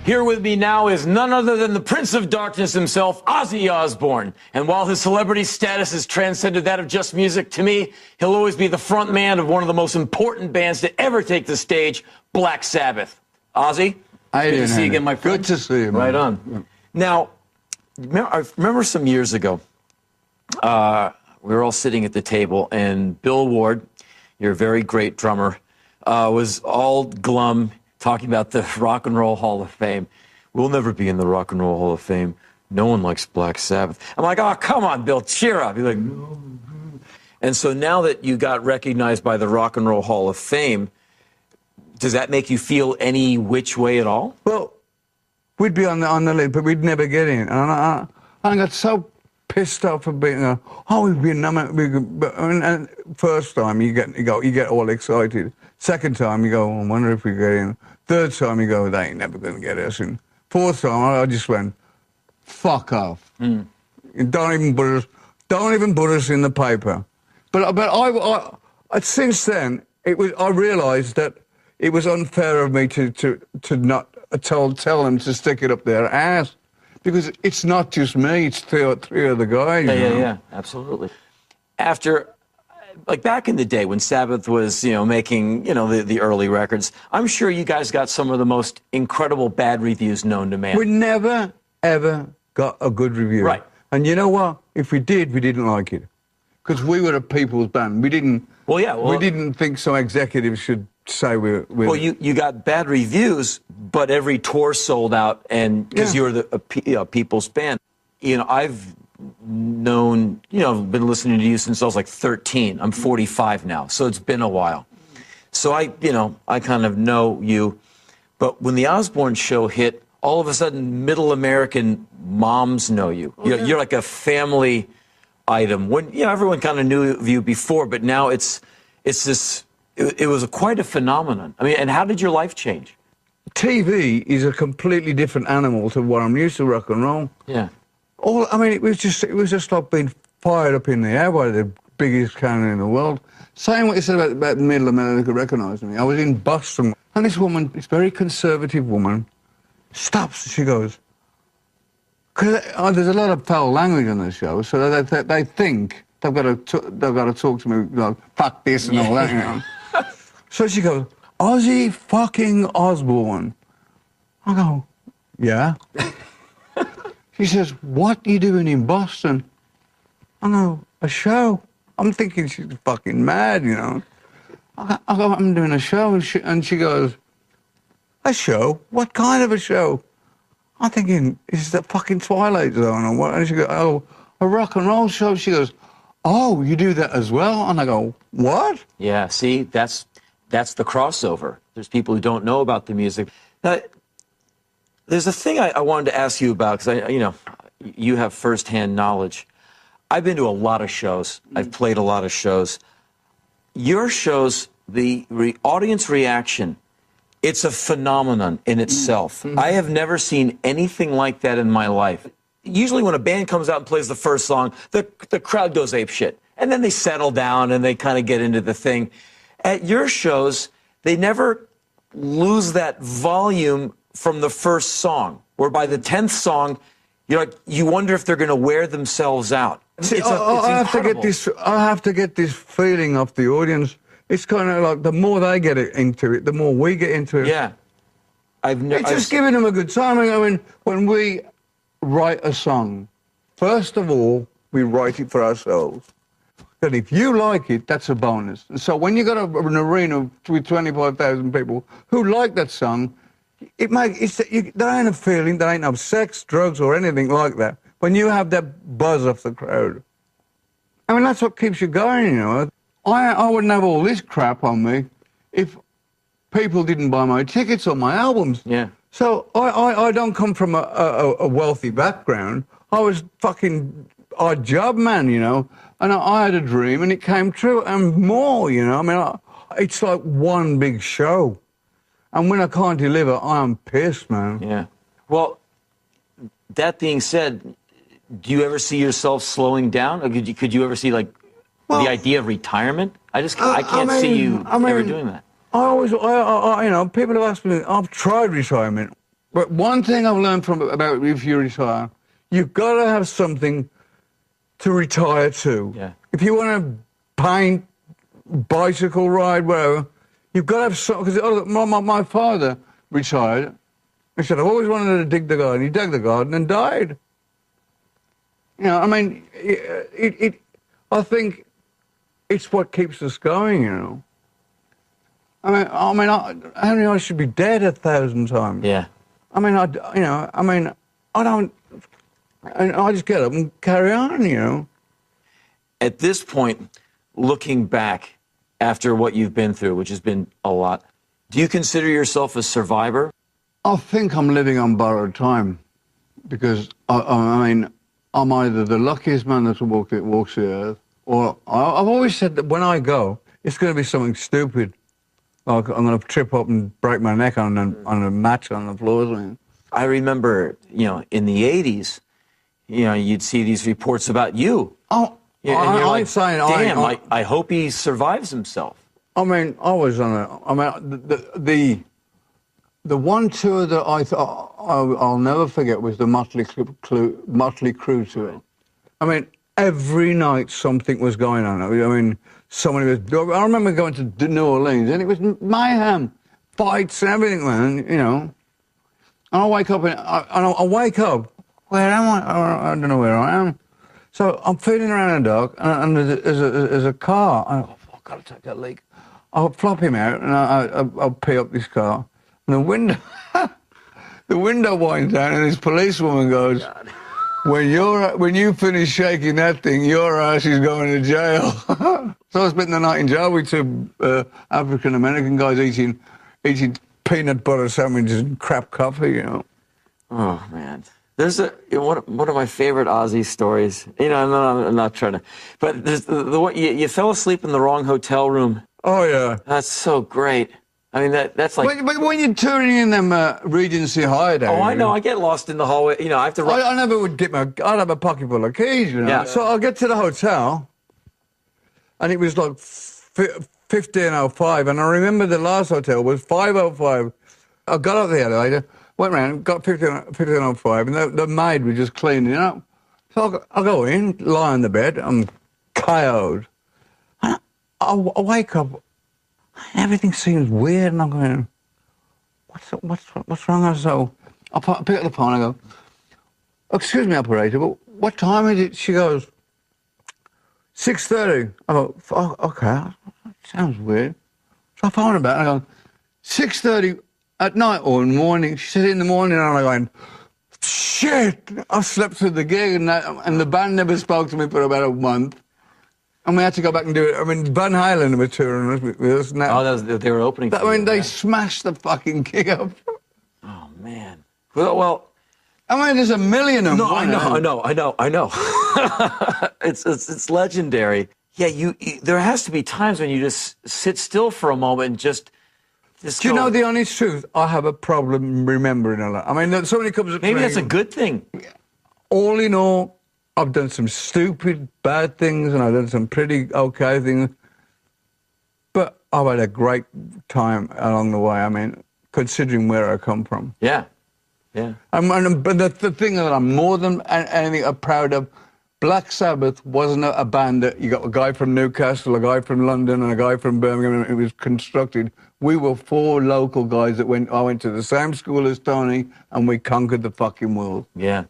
Here with me now is none other than the Prince of Darkness himself, Ozzy Osbourne. And while his celebrity status has transcended that of just music, to me, he'll always be the front man of one of the most important bands to ever take the stage, Black Sabbath. Ozzy, good to see you again, my friend. Good to see you, man. Right on. Yeah. Now, I remember some years ago, we were all sitting at the table, and Bill Ward, your very great drummer, was all glum, talking about the Rock and Roll Hall of Fame. We'll never be in the Rock and Roll Hall of Fame. No one likes Black Sabbath. I'm like, oh, come on, Bill, cheer up. He's like, no. And so now that you got recognized by the Rock and Roll Hall of Fame, does that make you feel any which way at all? Well, we'd be on the list, but we'd never get in. And I got so pissed off for being, we'd be nominated. And first time you get all excited. Second time you go, I wonder if we get in. Third time you go, they ain't never going to get us in. Fourth time I just went, fuck off. Mm. Don't even put us in the paper. But I since then I realised that it was unfair of me to not tell them to stick it up their ass, because it's not just me; it's three other guys. Yeah, absolutely. After, like back in the day when Sabbath was, making, the early records, I'm sure you guys got some of the most incredible bad reviews known to man. We never, ever got a good review. Right. And you know what? If we did, we didn't like it. Because we were a people's band. We didn't... we didn't think some executives should say we're... Well, you got bad reviews, but every tour sold out, and because you're the people's band. I've known, been listening to you since I was like 13. I'm 45 now, so it's been a while. So I kind of know you. But when the Osbourne show hit, all of a sudden, middle American moms know you. You're like a family item. When everyone kind of knew of you before, but now it's this. It was quite a phenomenon. I mean, and how did your life change? TV is a completely different animal to what I'm used to, rock and roll. Yeah. It was just like being fired up in the air by the biggest cannon in the world. Saying what you said about middle America recognising me. I was in Boston, and this woman, this very conservative woman, stops. She goes, because there's a lot of foul language on the show, so they think they've got to talk to me like fuck this and all that. So she goes, Ozzy fucking Osbourne. I go, yeah. She says, what are you doing in Boston? I go, a show. I'm thinking she's fucking mad, I go, I'm doing a show. And she goes, a show? What kind of a show? I'm thinking, is the fucking Twilight Zone or what? And she goes, oh, a rock and roll show. She goes, oh, you do that as well? And I go, what? Yeah, see, that's the crossover. There's people who don't know about the music. Now, there's a thing I wanted to ask you about, because you have firsthand knowledge. I've been to a lot of shows. I've played a lot of shows. Your shows, the audience reaction, it's a phenomenon in itself. I have never seen anything like that in my life. Usually when a band comes out and plays the first song, the crowd goes apeshit. And then they settle down and they kind of get into the thing. At your shows, they never lose that volume from the first song, where by the 10th song, you wonder if they're going to wear themselves out. See, I have to get this feeling off the audience. It's kind of like the more they get into it, the more we get into it. Yeah. It's just giving them a good time. I mean, when we write a song, first of all, we write it for ourselves. And if you like it, that's a bonus. And so when you got an arena with 25,000 people who like that song, there ain't a feeling, there ain't no sex, drugs, or anything like that. When you have that buzz off the crowd, I mean, that's what keeps you going, I wouldn't have all this crap on me if people didn't buy my tickets or my albums. Yeah. So I don't come from a wealthy background. I was fucking odd job man, and I had a dream and it came true and more, I mean, it's like one big show. And when I can't deliver, I'm pissed, man. Yeah. Well, that being said, do you ever see yourself slowing down? Or could you ever see, the idea of retirement? I can't see you ever doing that. People have asked me, I've tried retirement. But one thing I've learned from about if you retire, you've got to have something to retire to. Yeah. If you want to paint, bicycle ride, whatever, you've got to have something. Because my father retired. He said, I've always wanted to dig the garden. He dug the garden and died. You know, I mean, I think it's what keeps us going, you know. I should be dead 1,000 times. Yeah. I just get up and carry on, you know. At this point, looking back after what you've been through, which has been a lot, do you consider yourself a survivor? I think I'm living on borrowed time because, I'm either the luckiest man that walks the earth, or I've always said that when I go, it's going to be something stupid. Like I'm going to trip up and break my neck on a mat on the floor or something. I remember, in the 80s, you'd see these reports about you. Oh, Yeah, and you're like, saying, damn, I hope he survives himself. I mean, I was on the one tour that I thought I'll never forget was the Motley Crue tour. I mean, every night something was going on. I mean, somebody was. I remember going to New Orleans and it was mayhem, fights and everything, man. You know. And I wake up I wake up. Where am I? I don't know where I am. So I'm feeling around in the dark, and there's a car. I've got to take that leak. I'll flop him out, and I'll pee up this car. And the window, the window winds down, and this policewoman goes, when you finish shaking that thing, your ass is going to jail. So I spent the night in jail with two African American guys eating peanut butter sandwiches and crap coffee, you know. Oh man. There's one of my favorite Ozzy stories. I'm not trying to, but there's the one you fell asleep in the wrong hotel room. Oh yeah, that's so great. I mean that's like. But when you're touring in them Regency hideout. Oh, I know. I get lost in the hallway. I have to. I never would I'd have a pocket full of keys. You know. Yeah. So I'll get to the hotel, and it was like 15:05, and I remember the last hotel was 5:05. I got up the elevator. Went round, got 15:05, and the maid was just cleaning up. So I go in, lie on the bed, I'm KO'd. And I wake up, everything seems weird, and I'm going, what's wrong? So I pick up the phone, I go, excuse me, operator, but what time is it? She goes, 6:30. I go, oh, okay, sounds weird. So I phone her back, and I go, 6:30. At night or in the morning? She said in the morning, and I went, shit! I slept through the gig, and the band never spoke to me for about a month. And we had to go back and do it. I mean, Van Halen were touring with us now. Oh, they were opening for I mean, you, they yeah. smashed the fucking gig up. Oh, man. Well... I mean, there's a million of them. No, I know. It's legendary. Yeah, there has to be times when you just sit still for a moment and just... Do you know the honest truth? I have a problem remembering a lot. I mean, somebody comes up to me... Maybe that's a good thing. All in all, I've done some stupid, bad things, and I've done some pretty okay things. But I've had a great time along the way, I mean, considering where I come from. Yeah, yeah. But the thing that I'm more than anything proud of, Black Sabbath wasn't a band that you got a guy from Newcastle, a guy from London, and a guy from Birmingham, and it was constructed. We were four local guys that I went to the same school as Tony, and we conquered the fucking world. Yeah.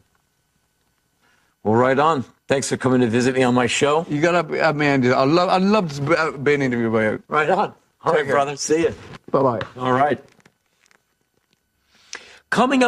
Well, right on. Thanks for coming to visit me on my show. You got to have me, Andy. I'd love to be interviewed by you. Right on. All right, brother. See you. Bye-bye. All right. Coming up.